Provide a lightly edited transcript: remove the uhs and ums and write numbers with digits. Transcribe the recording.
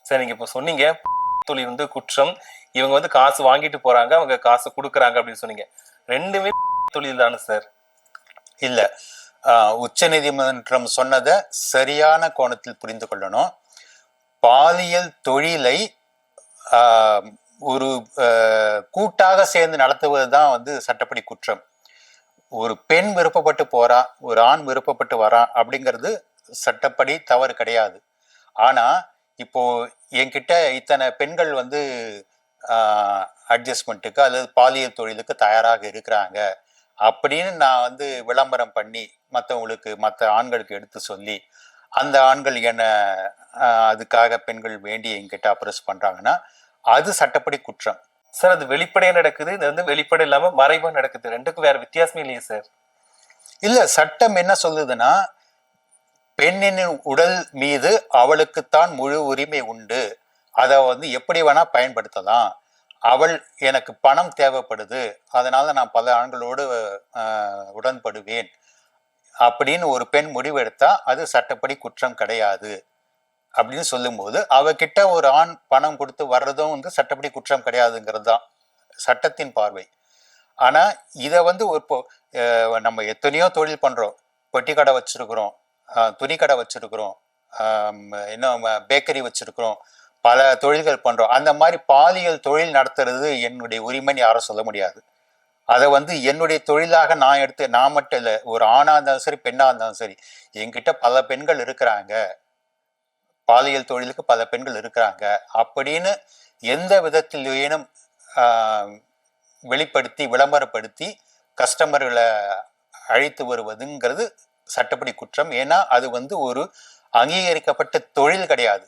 Sir நீங்க இப்ப சொன்னீங்க தொழில் வந்து குற்றம், இவங்க வந்து காசு வாங்கிட்டு போறாங்க, அவங்க காசு கொடுக்குறாங்க அப்படின்னு சொன்னீங்க. ரெண்டுமே தொழில் தானே சார்? இல்ல, உச்ச நீதிமன்றம் சொன்னதை சரியான கோணத்தில் புரிந்து கொள்ளணும். பாலியல் தொழிலை ஒரு கூட்டாக சேர்ந்து நடத்துவது தான் வந்து சட்டப்படி குற்றம். ஒரு பெண் விருப்பப்பட்டு போறா, ஒரு ஆண் விருப்பப்பட்டு வரான் அப்படிங்கிறது சட்டப்படி தவறு கிடையாது. ஆனா இப்போ என்கிட்ட இத்தனை பெண்கள் வந்து அட்ஜஸ்ட்மெண்ட்டுக்கு அல்லது பாலியல் தொழிலுக்கு தயாராக இருக்கிறாங்க அப்படின்னு நான் வந்து விளம்பரம் பண்ணி மற்றவங்களுக்கு, மற்ற ஆண்களுக்கு எடுத்து சொல்லி, அந்த ஆண்கள் என்ன அதுக்காக பெண்கள் வேண்டி என்கிட்ட அப்ரோச் பண்றாங்கன்னா அது சட்டப்படி குற்றம். சார் அது வெளிப்படையா நடக்குது, இது வந்து வெளிப்படை இல்லாம மறைவா நடக்குது, ரெண்டுக்கும் வேற வித்தியாசமே இல்லையே சார்? இல்ல, சட்டம் என்ன சொல்லுதுன்னா பெண்ணின் உடல் மீது அவளுக்குத்தான் முழு உரிமை உண்டு, அதை வந்து எப்படி வேணா பயன்படுத்தலாம். அவள் எனக்கு பணம் தேவைப்படுது, அதனால நான் பல ஆண்களோடு உடன்படுவேன் அப்படின்னு ஒரு பெண் முடிவெடுத்தா அது சட்டப்படி குற்றம் கிடையாது அப்படின்னு சொல்லும்போது அவகிட்ட ஒரு ஆண் பணம் கொடுத்து வர்றதும் வந்து சட்டப்படி குற்றம் கிடையாதுங்கிறது தான் சட்டத்தின் பார்வை. ஆனா இதை வந்து நம்ம எத்தனையோ தொழில் பண்றோம், பொட்டி கடை வச்சிருக்கிறோம், துணி கடை வச்சிருக்கிறோம், இன்னும் பேக்கரி வச்சிருக்கிறோம், பல தொழில்கள் பண்றோம். அந்த மாதிரி பாலியல் தொழில் நடத்துறது என்னுடைய உரிமைன்னு யாரும் சொல்ல முடியாது. அதை வந்து என்னுடைய தொழிலாக நான் எடுத்து, நான் மட்டும் இல்லை, ஒரு ஆணா இருந்தாலும் சரி பெண்ணா இருந்தாலும் சரி, என்கிட்ட பல பெண்கள் இருக்கிறாங்க, பாலியல் தொழிலுக்கு பல பெண்கள் இருக்கிறாங்க அப்படின்னு எந்த விதத்திலேனும் வெளிப்படுத்தி விளம்பரப்படுத்தி கஸ்டமர்களை அழைத்து வருவதுங்கிறது சட்டப்படி குற்றம். ஏன்னா அது வந்து ஒரு அங்கீகரிக்கப்பட்ட தொழில் கிடையாது.